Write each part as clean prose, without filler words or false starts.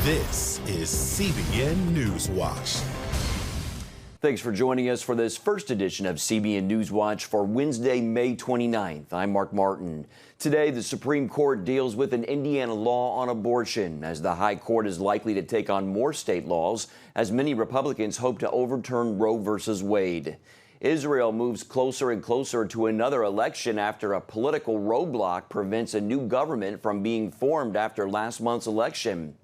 This is CBN NewsWatch. Thanks for joining us for this first edition of CBN NewsWatch for Wednesday, May 29th. I'm Mark Martin. Today, the Supreme Court deals with an Indiana law on abortion, as the High Court is likely to take on more state laws, as many Republicans hope to overturn Roe v. Wade. Israel moves closer and closer to another election after a political roadblock prevents a new government from being formed after last month's election.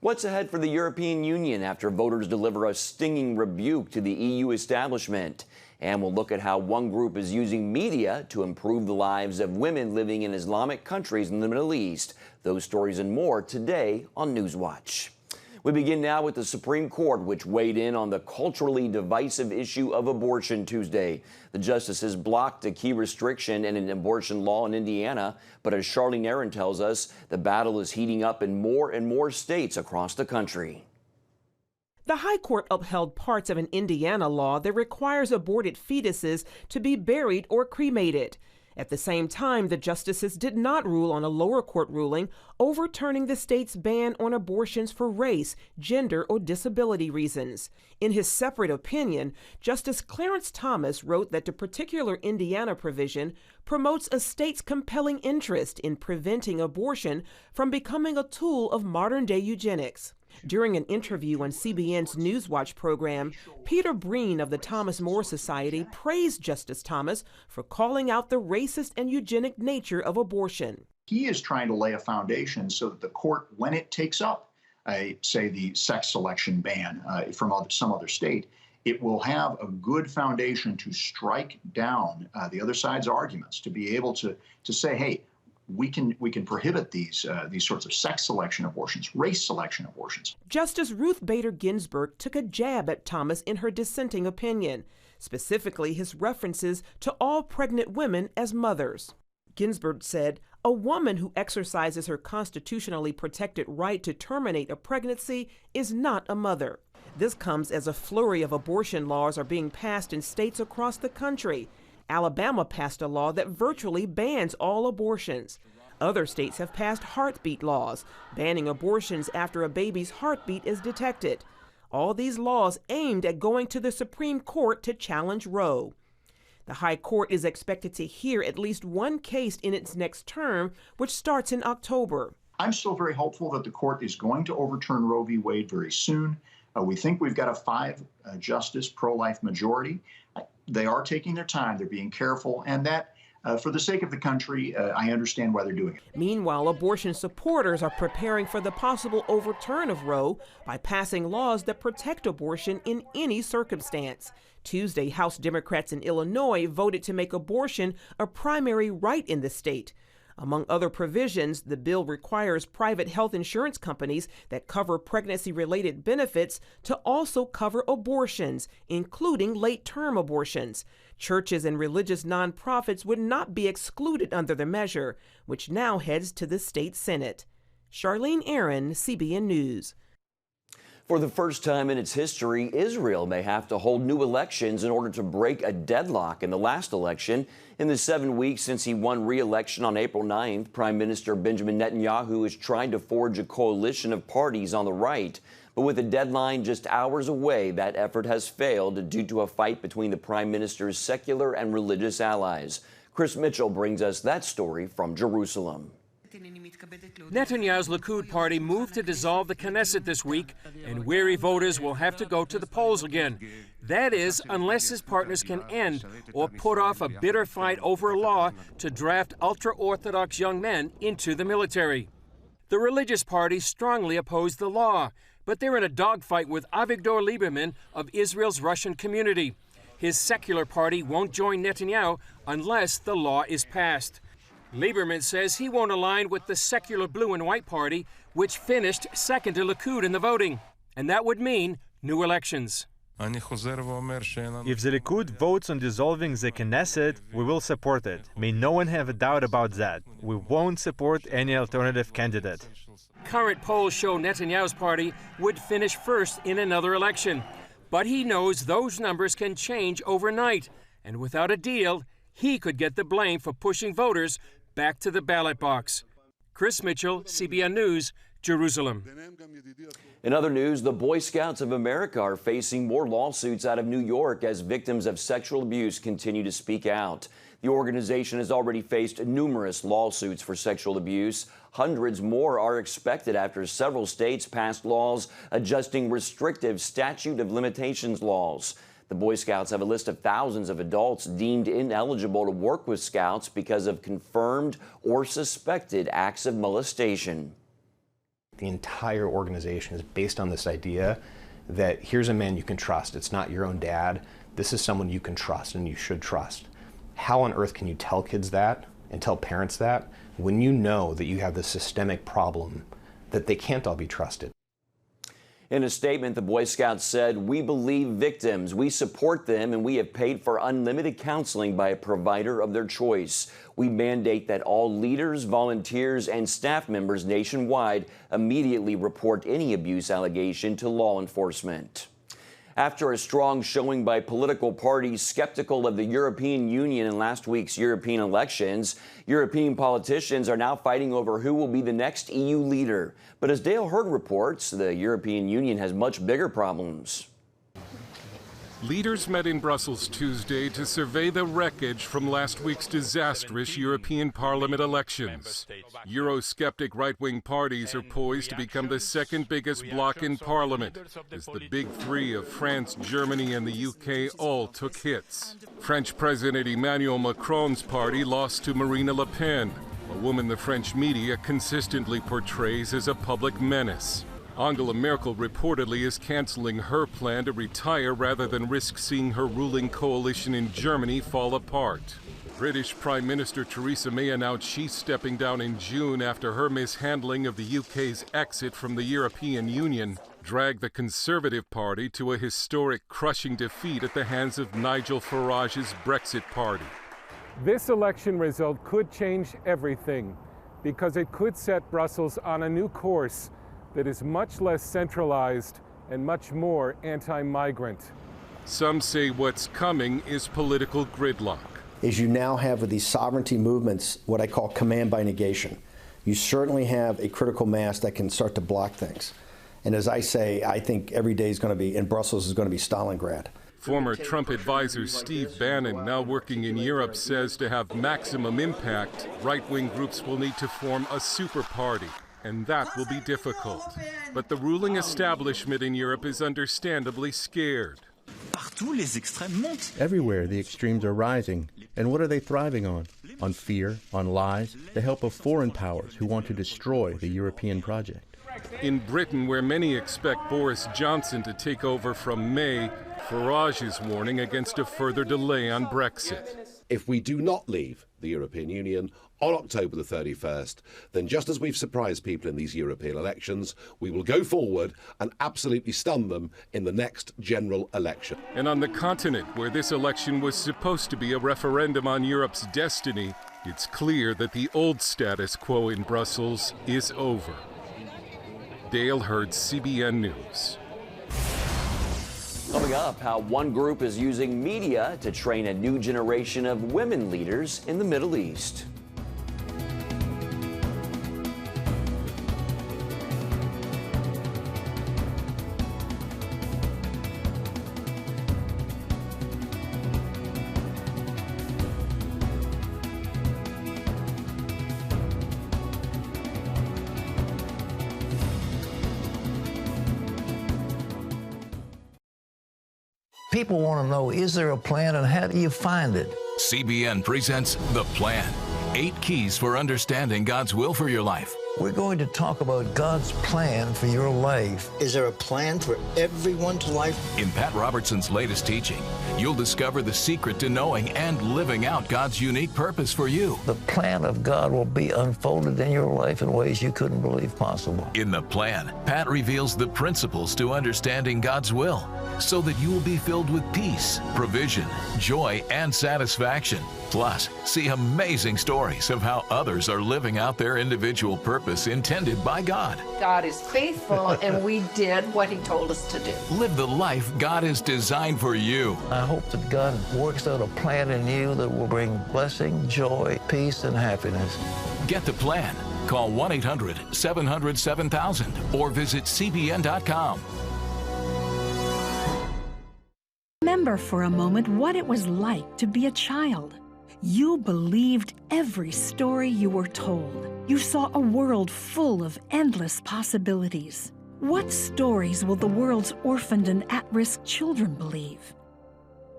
What's ahead for the European Union after voters deliver a stinging rebuke to the EU establishment? And we'll look at how one group is using media to improve the lives of women living in Islamic countries in the Middle East. Those stories and more today on NewsWatch. We begin now with the Supreme Court, which weighed in on the culturally divisive issue of abortion Tuesday. The justices blocked a key restriction in an abortion law in Indiana, but as Charlene Aaron tells us, the battle is heating up in more and more states across the country. The High Court upheld parts of an Indiana law that requires aborted fetuses to be buried or cremated. At the same time, the justices did not rule on a lower court ruling overturning the state's ban on abortions for race, gender, or disability reasons. In his separate opinion, Justice Clarence Thomas wrote that the particular Indiana provision promotes a state's compelling interest in preventing abortion from becoming a tool of modern-day eugenics. During an interview on CBN's NewsWatch program, Peter Breen of the Thomas More Society praised Justice Thomas for calling out the racist and eugenic nature of abortion. He is trying to lay a foundation so that the court, when it takes up, say, the sex selection ban from some other state, it will have a good foundation to strike down the other side's arguments, to be able to say, hey, we can prohibit these sorts of sex selection abortions, race selection abortions. Justice Ruth Bader Ginsburg took a jab at Thomas in her dissenting opinion, specifically his references to all pregnant women as mothers. Ginsburg said, "A woman who exercises her constitutionally protected right to terminate a pregnancy is not a mother." This comes as a flurry of abortion laws are being passed in states across the country. Alabama passed a law that virtually bans all abortions. Other states have passed heartbeat laws, banning abortions after a baby's heartbeat is detected. All these laws aimed at going to the Supreme Court to challenge Roe. The High Court is expected to hear at least one case in its next term, which starts in October. I'm still very hopeful that the court is going to overturn Roe v. Wade very soon. We think we've got a 5-justice pro-life majority. They are taking their time. They're being careful. And that, for the sake of the country, I understand why they're doing it. Meanwhile, abortion supporters are preparing for the possible overturn of Roe by passing laws that protect abortion in any circumstance. Tuesday, House Democrats in Illinois voted to make abortion a primary right in the state. Among other provisions, the bill requires private health insurance companies that cover pregnancy-related benefits to also cover abortions, including late-term abortions. Churches and religious nonprofits would not be excluded under the measure, which now heads to the state Senate. Charlene Aaron, CBN News. For the first time in its history, Israel may have to hold new elections in order to break a deadlock in the last election. In the 7 weeks since he won re-election on April 9th, Prime Minister Benjamin Netanyahu is trying to forge a coalition of parties on the right. But with the deadline just hours away, that effort has failed due to a fight between the Prime Minister's secular and religious allies. Chris Mitchell brings us that story from Jerusalem. Netanyahu's Likud party moved to dissolve the Knesset this week, and weary voters will have to go to the polls again. That is, unless his partners can end or put off a bitter fight over a law to draft ultra-Orthodox young men into the military. The religious parties strongly oppose the law, but they're in a dogfight with Avigdor Lieberman of Israel's Russian community. His secular party won't join Netanyahu unless the law is passed. Lieberman says he won't align with the secular blue and white party, which finished second to Likud in the voting. And that would mean new elections. If the Likud votes on dissolving the Knesset, we will support it. May no one have a doubt about that. We won't support any alternative candidate. Current polls show Netanyahu's party would finish first in another election. But he knows those numbers can change overnight. And without a deal, he could get the blame for pushing voters back to the ballot box. Chris Mitchell, CBN News, Jerusalem. In other news, the Boy Scouts of America are facing more lawsuits out of New York as victims of sexual abuse continue to speak out. The organization has already faced numerous lawsuits for sexual abuse. Hundreds more are expected after several states passed laws adjusting restrictive statute of limitations laws. The Boy Scouts have a list of thousands of adults deemed ineligible to work with Scouts because of confirmed or suspected acts of molestation. The entire organization is based on this idea that here's a man you can trust. It's not your own dad. This is someone you can trust and you should trust. How on earth can you tell kids that and tell parents that when you know that you have this systemic problem that they can't all be trusted? In a statement, the Boy Scouts said, "We believe victims, we support them, and we have paid for unlimited counseling by a provider of their choice. We mandate that all leaders, volunteers, and staff members nationwide immediately report any abuse allegation to law enforcement." After a strong showing by political parties skeptical of the European Union in last week's European elections, European politicians are now fighting over who will be the next EU leader. But as Dale Hurd reports, the European Union has much bigger problems. Leaders met in Brussels Tuesday to survey the wreckage from last week's disastrous European Parliament elections. Eurosceptic right-wing parties are poised to become the second biggest bloc in Parliament, as the big three of France, Germany, and the UK all took hits. French President Emmanuel Macron's party lost to Marine Le Pen, a woman the French media consistently portrays as a public menace. Angela Merkel reportedly is canceling her plan to retire rather than risk seeing her ruling coalition in Germany fall apart. British Prime Minister Theresa May announced she's stepping down in June after her mishandling of the UK's exit from the European Union dragged the Conservative Party to a historic crushing defeat at the hands of Nigel Farage's Brexit Party. This election result could change everything because it could set Brussels on a new course that is much less centralized and much more anti-migrant. Some say what's coming is political gridlock. Is you now have with these sovereignty movements what I call command by negation. You certainly have a critical mass that can start to block things. And as I say, I think every day is going to be, in Brussels, is going to be Stalingrad. Former Trump advisor Steve Bannon, now working in Europe, says to have maximum impact, right-wing groups will need to form a super party. And that will be difficult. But the ruling establishment in Europe is understandably scared. Everywhere the extremes are rising. And what are they thriving on? On fear, on lies, the help of foreign powers who want to destroy the European project. In Britain, where many expect Boris Johnson to take over from May, Farage is warning against a further delay on Brexit. If we do not leave the European Union on October the 31st, then just as we've surprised people in these European elections, we will go forward and absolutely stun them in the next general election. And on the continent, where this election was supposed to be a referendum on Europe's destiny, it's clear that the old status quo in Brussels is over. Dale Hurd, CBN News. Coming up, how one group is using media to train a new generation of women leaders in the Middle East. People want to know, is there a plan and how do you find it? CBN presents The Plan. 8 keys for understanding God's will for your life. We're going to talk about God's plan for your life. Is there a plan for everyone's life? In Pat Robertson's latest teaching, you'll discover the secret to knowing and living out God's unique purpose for you. The plan of God will be unfolded in your life in ways you couldn't believe possible. In The Plan, Pat reveals the principles to understanding God's will so that you will be filled with peace, provision, joy, and satisfaction. Plus, see amazing stories of how others are living out their individual purpose intended by God. God is faithful, and we did what He told us to do. Live the life God has designed for you. I hope that God works out a plan in you that will bring blessing, joy, peace, and happiness. Get The Plan. Call 1-800-700-7000 or visit CBN.com. Remember for a moment what it was like to be a child. You believed every story you were told. You saw a world full of endless possibilities. What stories will the world's orphaned and at-risk children believe?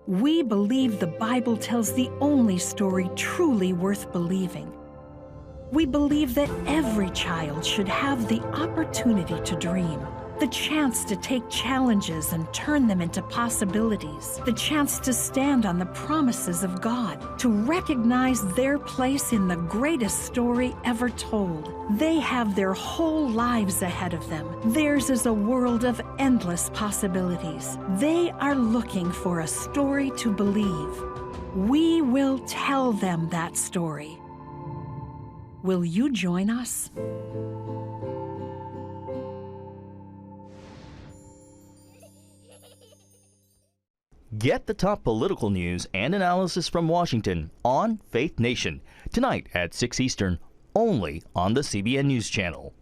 We believe the Bible tells the only story truly worth believing. We believe that every child should have the opportunity to dream, the chance to take challenges and turn them into possibilities, the chance to stand on the promises of God, to recognize their place in the greatest story ever told. They have their whole lives ahead of them. Theirs is a world of endless possibilities. They are looking for a story to believe. We will tell them that story. Will you join us? Get the top political news and analysis from Washington on Faith Nation, tonight at 6 Eastern, only on the CBN News Channel.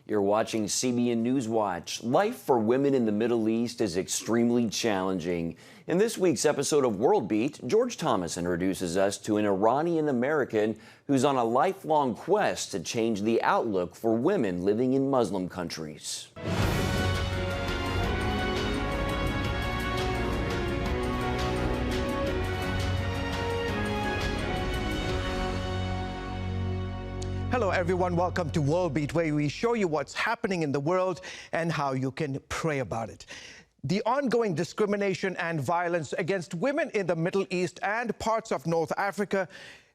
You're watching CBN NewsWatch. Life for women in the Middle East is extremely challenging. In this week's episode of World Beat, George Thomas introduces us to an Iranian American who's on a lifelong quest to change the outlook for women living in Muslim countries. Hello everyone, welcome to World Beat, where we show you what's happening in the world and how you can pray about it. The ongoing discrimination and violence against women in the Middle East and parts of North Africa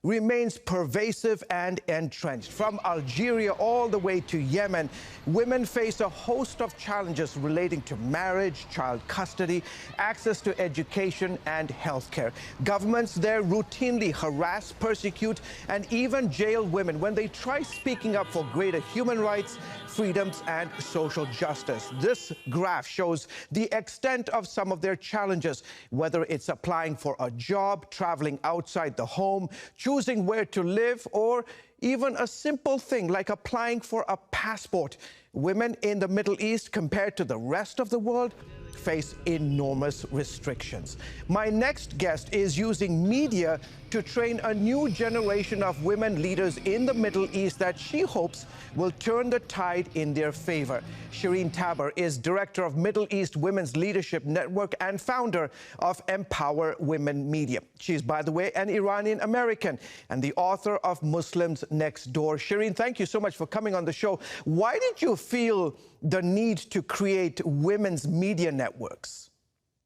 remains pervasive and entrenched. From Algeria all the way to Yemen, women face a host of challenges relating to marriage, child custody, access to education, and healthcare. Governments there routinely harass, persecute, and even jail women when they try speaking up for greater human rights, freedoms, and social justice. This graph shows the extent of some of their challenges, whether it's applying for a job, traveling outside the home, choosing where to live, or even a simple thing like applying for a passport. Women in the Middle East, compared to the rest of the world, face enormous restrictions. My next guest is using media to train a new generation of women leaders in the Middle East that she hopes will turn the tide in their favor. Shireen Taber is director of Middle East Women's Leadership Network and founder of Empower Women Media. She's, by the way, an Iranian American and the author of Muslims Next Door. Shireen, thank you so much for coming on the show. Why did you feel the need to create women's media networks?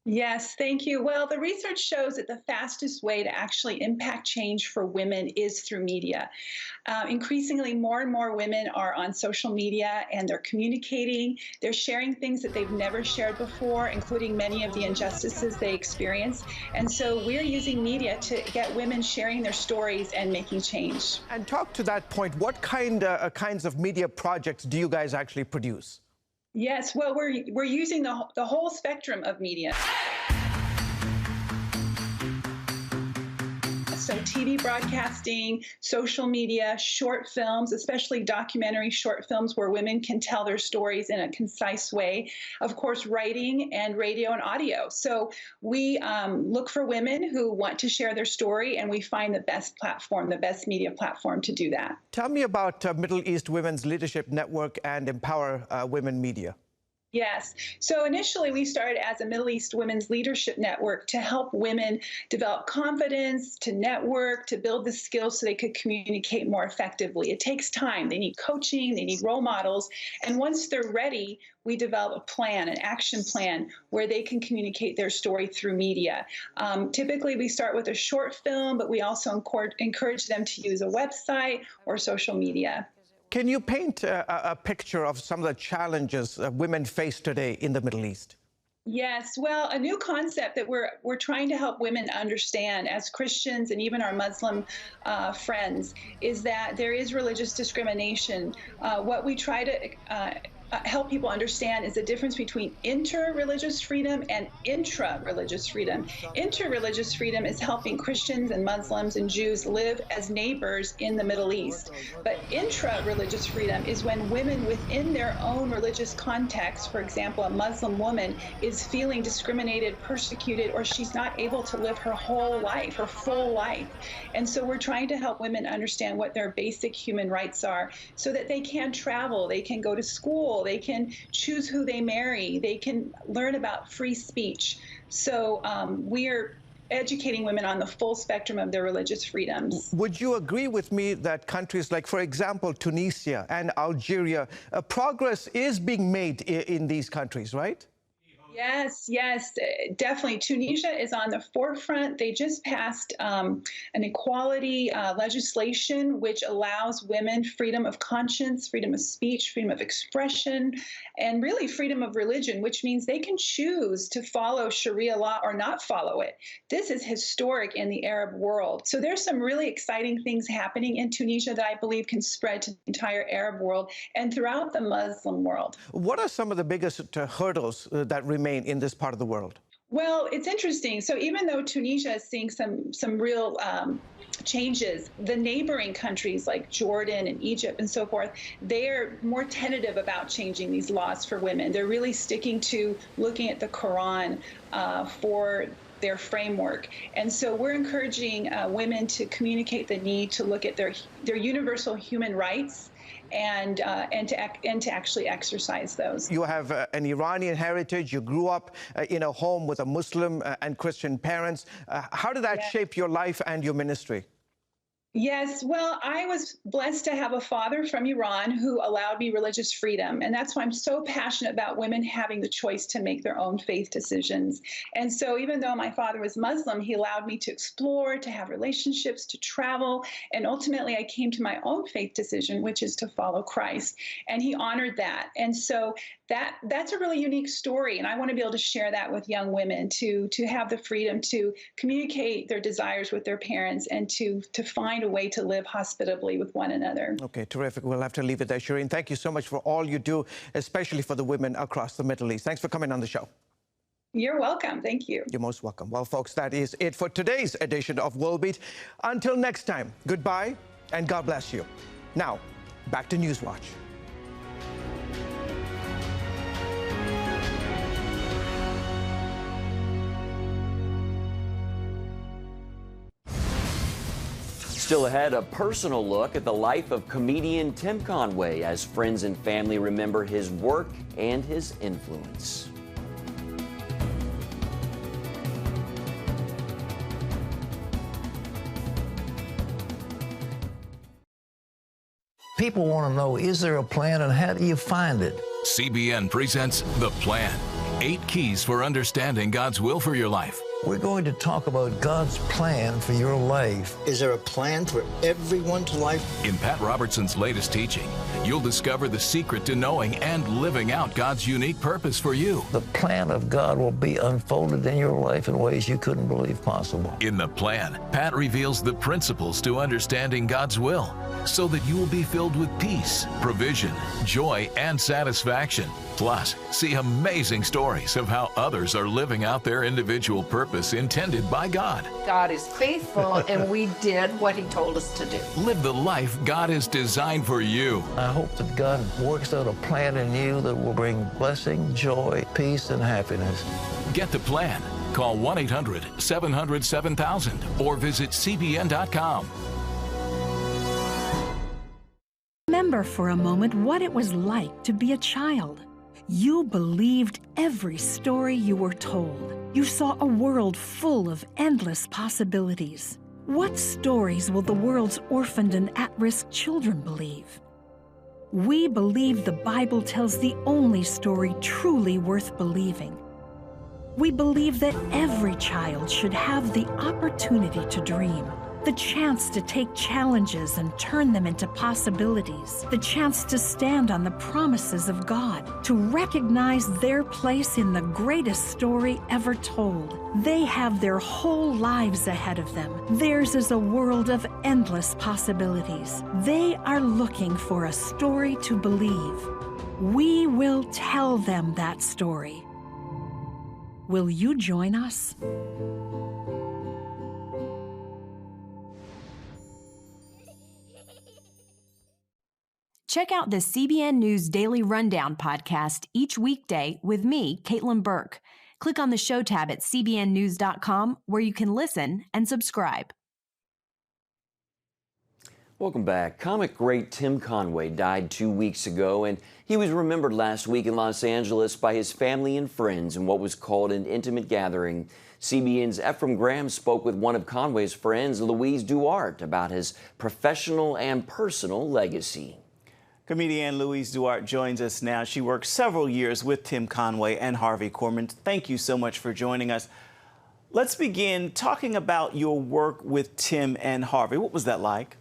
Yes, thank you. Well, the research shows that the fastest way to actually impact change for women is through media. Increasingly, more and more women are on social media and they're communicating. They're sharing things that they've never shared before, including many of the injustices they experience. And so we're using media to get women sharing their stories and making change. And talk to that point, what kinds of media projects do you guys actually produce? Yes, well, we're using the whole spectrum of media. So TV broadcasting, social media, short films, especially documentary short films where women can tell their stories in a concise way. Of course, writing and radio and audio. So we look for women who want to share their story, and we find the best platform, the best media platform to do that. Tell me about Middle East Women's Leadership Network and Empower Women Media. Yes. So initially, we started as a Middle East Women's Leadership Network to help women develop confidence, to network, to build the skills so they could communicate more effectively. It takes time. They need coaching. They need role models. And once they're ready, we develop a plan, an action plan, where they can communicate their story through media. Typically, we start with a short film, but we also encourage them to use a website or social media. Can you paint a picture of some of the challenges women face today in the Middle East? Yes, well, a new concept that we're trying to help women understand as Christians and even our Muslim friends is that there is religious discrimination. What we try to help people understand is the difference between inter-religious freedom and intra-religious freedom. Inter-religious freedom is helping Christians and Muslims and Jews live as neighbors in the Middle East. But intra-religious freedom is when women within their own religious context, for example, a Muslim woman, is feeling discriminated, persecuted, or she's not able to live her whole life, her full life. And so we're trying to help women understand what their basic human rights are so that they can travel, they can go to school, they can choose who they marry, they can learn about free speech. So we're educating women on the full spectrum of their religious freedoms. Would you agree with me that countries like, for example, Tunisia and Algeria, progress is being made in these countries, right? Yes, yes, definitely. Tunisia is on the forefront. They just passed an equality legislation which allows women freedom of conscience, freedom of speech, freedom of expression, and really freedom of religion, which means they can choose to follow Sharia law or not follow it. This is historic in the Arab world. So there's some really exciting things happening in Tunisia that I believe can spread to the entire Arab world and throughout the Muslim world. What are some of the biggest hurdles that remain in this part of the world? Well, it's interesting. So even though Tunisia is seeing some real changes, the neighboring countries like Jordan and Egypt and so forth, they're more tentative about changing these laws for women. They're really sticking to looking at the Quran for their framework. And so we're encouraging women to communicate the need to look at their universal human rights and to actually exercise those. You have an Iranian heritage. You grew up in a home with a Muslim and Christian parents. How did that shape your life and your ministry? Yes, well, I was blessed to have a father from Iran who allowed me religious freedom. And that's why I'm so passionate about women having the choice to make their own faith decisions. And so even though my father was Muslim, he allowed me to explore, to have relationships, to travel. And ultimately, I came to my own faith decision, which is to follow Christ. And he honored that. And so that's a really unique story. And I want to be able to share that with young women, to have the freedom to communicate their desires with their parents and to find a way to live hospitably with one another. Okay, terrific. We'll have to leave it there, Shireen. Thank you so much for all you do, especially for the women across the Middle East. Thanks for coming on the show. You're welcome. Thank you. You're most welcome. Well, folks, that is it for today's edition of World Beat. Until next time, goodbye and God bless you. Now, back to Newswatch. Still ahead, a personal look at the life of comedian Tim Conway as friends and family remember his work and his influence. People want to know, is there a plan and how do you find it? CBN presents The Plan. 8 keys for understanding God's will for your life. We're going to talk about God's plan for your life. Is there a plan for everyone's life? In Pat Robertson's latest teaching, you'll discover the secret to knowing and living out God's unique purpose for you. The plan of God will be unfolded in your life in ways you couldn't believe possible. In The Plan, Pat reveals the principles to understanding God's will so that you will be filled with peace, provision, joy, and satisfaction. Plus, see amazing stories of how others are living out their individual purpose intended by God. God is faithful, and we did what He told us to do. Live the life God has designed for you. I hope that God works out a plan in you that will bring blessing, joy, peace, and happiness. Get the plan. Call 1-800-700-7000 or visit CBN.com. Remember for a moment what it was like to be a child. You believed every story you were told. You saw a world full of endless possibilities. What stories will the world's orphaned and at-risk children believe? We believe the Bible tells the only story truly worth believing. We believe that every child should have the opportunity to dream, the chance to take challenges and turn them into possibilities, the chance to stand on the promises of God, to recognize their place in the greatest story ever told. They have their whole lives ahead of them. Theirs is a world of endless possibilities. They are looking for a story to believe. We will tell them that story. Will you join us? Check out the CBN News Daily Rundown podcast each weekday with me, Caitlin Burke. Click on the show tab at cbnnews.com where you can listen and subscribe. Welcome back. Comic great Tim Conway died 2 weeks ago, and he was remembered last week in Los Angeles by his family and friends in what was called an intimate gathering. CBN's Ephraim Graham spoke with one of Conway's friends, Louise Duarte, about his professional and personal legacy. Comedian Louise Duarte joins us now. She worked several years with Tim Conway and Harvey Korman. Thank you so much for joining us. Let's begin talking about your work with Tim and Harvey. What was that like?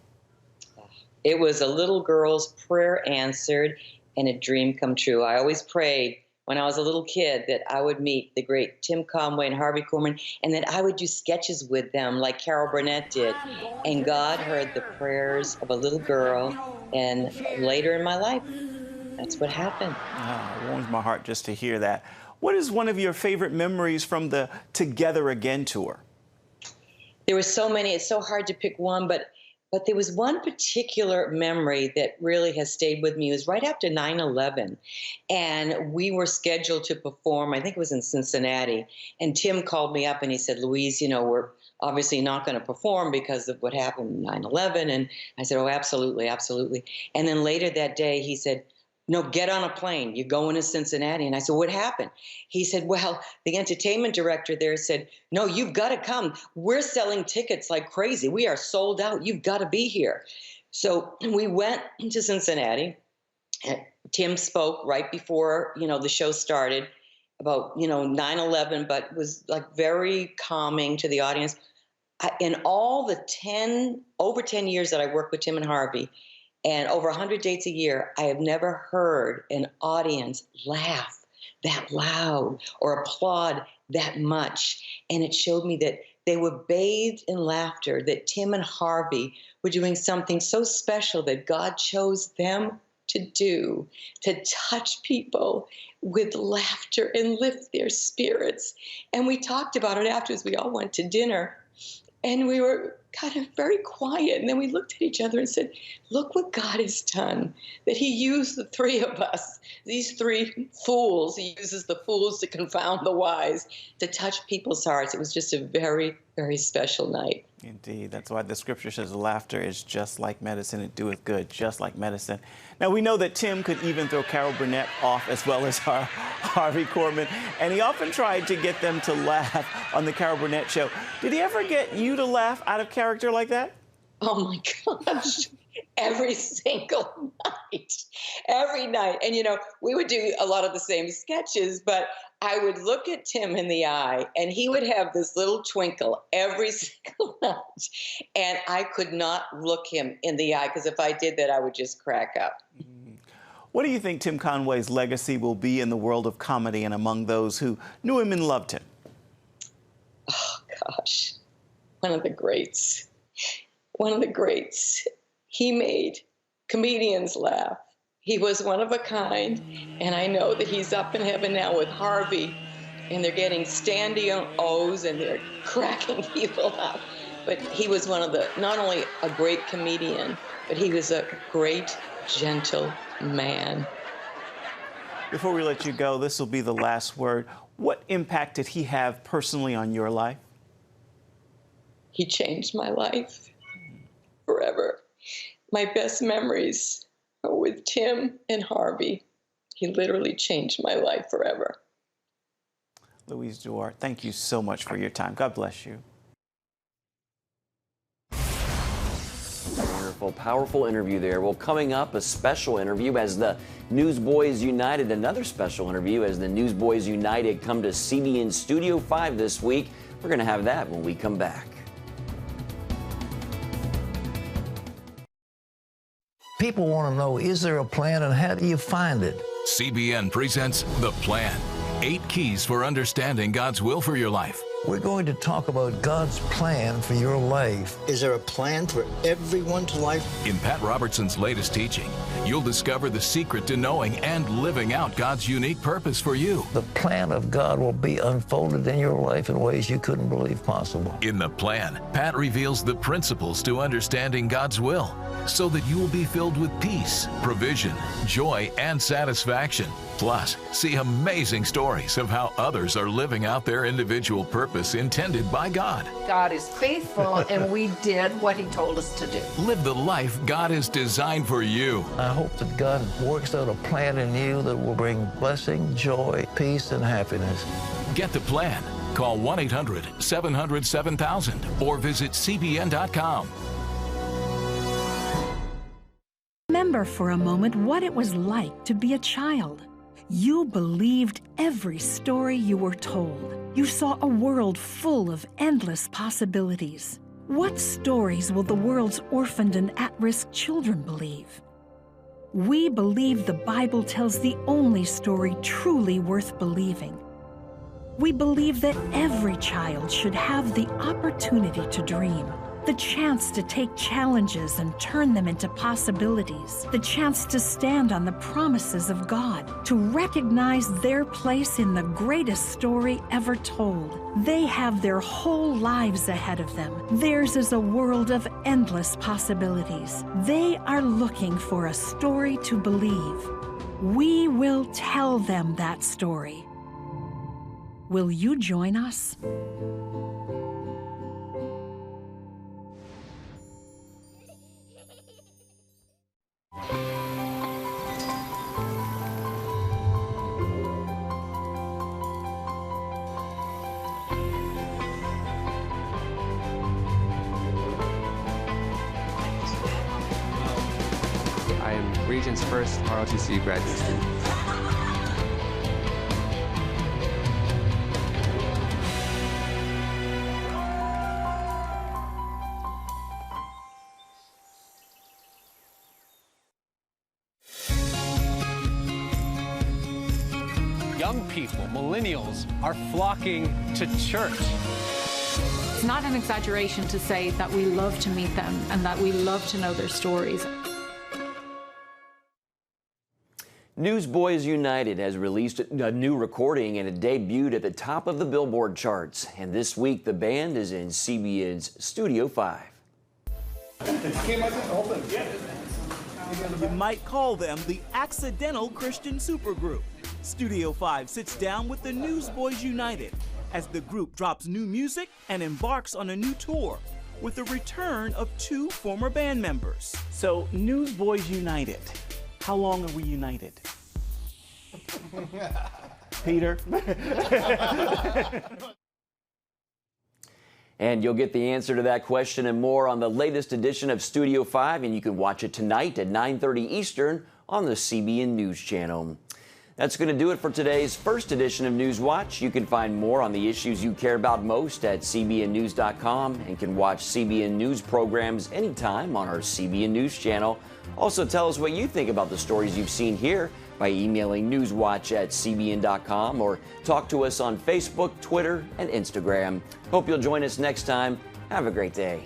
It was a little girl's prayer answered and a dream come true. I always prayed when I was a little kid that I would meet the great Tim Conway and Harvey Korman and that I would do sketches with them like Carol Burnett did. And God heard the prayers of a little girl, and later in my life, that's what happened. Oh, it warms my heart just to hear that. What is one of your favorite memories from the Together Again tour? There were so many. It's so hard to pick one, but there was one particular memory that really has stayed with me. It was right after 9/11, and we were scheduled to perform, I think it was in Cincinnati, and Tim called me up and he said, Louise, you know, we're obviously not going to perform because of what happened 9/11, and I said, oh, absolutely, absolutely. And then later that day he said, no, get on a plane. You're going to Cincinnati. And I said, what happened? He said, well, the entertainment director there said, no, you've got to come. We're selling tickets like crazy. We are sold out. You've got to be here. So we went to Cincinnati. And Tim spoke right before, you know, the show started about, you know, 9/11, but was like very calming to the audience. In all the over 10 years that I worked with Tim and Harvey, and over 100 dates a year, I have never heard an audience laugh that loud or applaud that much. And it showed me that they were bathed in laughter, that Tim and Harvey were doing something so special that God chose them to do, to touch people with laughter and lift their spirits. And we talked about it afterwards. We all went to dinner. And we were kind of very quiet. And then we looked at each other and said, look what God has done, that he used the three of us, these three fools. He uses the fools to confound the wise, to touch people's hearts. It was just a very, very special night. Indeed. That's why the scripture says laughter is just like medicine. It doeth good, just like medicine. Now, we know that Tim could even throw Carol Burnett off as well as Harvey Korman, and he often tried to get them to laugh on the Carol Burnett show. Did he ever get you to laugh out of character like that? Oh, my gosh. Every single night. Every night. And, you know, we would do a lot of the same sketches, but I would look at Tim in the eye, and he would have this little twinkle every single night. And I could not look him in the eye, because if I did that, I would just crack up. What do you think Tim Conway's legacy will be in the world of comedy and among those who knew him and loved him? Oh, gosh. One of the greats. One of the greats. He made comedians laugh. He was one of a kind, and I know that he's up in heaven now with Harvey, and they're getting standing O's, and they're cracking people up. But he was one of the, not only a great comedian, but he was a great, gentle man. Before we let you go, this will be the last word. What impact did he have personally on your life? He changed my life forever. My best memories are with Tim and Harvey. He literally changed my life forever. Louise Duarte, thank you so much for your time. God bless you. Wonderful, powerful interview there. Well, coming up, a special interview as the Newsboys United, another special interview as the Newsboys United come to CBN Studio 5 this week. We're going to have that when we come back. People want to know, is there a plan and how do you find it? CBN presents The Plan. 8 keys for understanding God's will for your life. We're going to talk about God's plan for your life. Is there a plan for everyone's life? In Pat Robertson's latest teaching, You'll discover the secret to knowing and living out God's unique purpose for you. The plan of God will be unfolded in your life in ways you couldn't believe possible. In the plan, Pat reveals the principles to understanding God's will so that you will be filled with peace, provision, joy, and satisfaction. Plus, see amazing stories of how others are living out their individual purpose intended by God. God is faithful, and we did what He told us to do. Live the life God has designed for you. I hope that God works out a plan in you that will bring blessing, joy, peace, and happiness. Get the plan. Call 1-800-700-7000 or visit CBN.com. Remember for a moment what it was like to be a child. You believed every story you were told. You saw a world full of endless possibilities. What stories will the world's orphaned and at-risk children believe? We believe the Bible tells the only story truly worth believing. We believe that every child should have the opportunity to dream, the chance to take challenges and turn them into possibilities, the chance to stand on the promises of God, to recognize their place in the greatest story ever told. They have their whole lives ahead of them. Theirs is a world of endless possibilities. They are looking for a story to believe. We will tell them that story. Will you join us? I am Regent's first ROTC graduate student. Young people, millennials, are flocking to church. It's not an exaggeration to say that we love to meet them and that we love to know their stories. Newsboys United has released a new recording and it debuted at the top of the Billboard charts. And this week, the band is in CBN's Studio 5. You might call them the accidental Christian supergroup. Studio 5 sits down with the Newsboys United as the group drops new music and embarks on a new tour with the return of two former band members. So, Newsboys United, how long are we united? Peter? And you'll get the answer to that question and more on the latest edition of Studio 5, and you can watch it tonight at 9:30 Eastern on the CBN News Channel. That's going to do it for today's first edition of Newswatch. You can find more on the issues you care about most at cbnnews.com and can watch CBN News programs anytime on our CBN News channel. Also, tell us what you think about the stories you've seen here by emailing newswatch@cbn.com or talk to us on Facebook, Twitter, and Instagram. Hope you'll join us next time. Have a great day.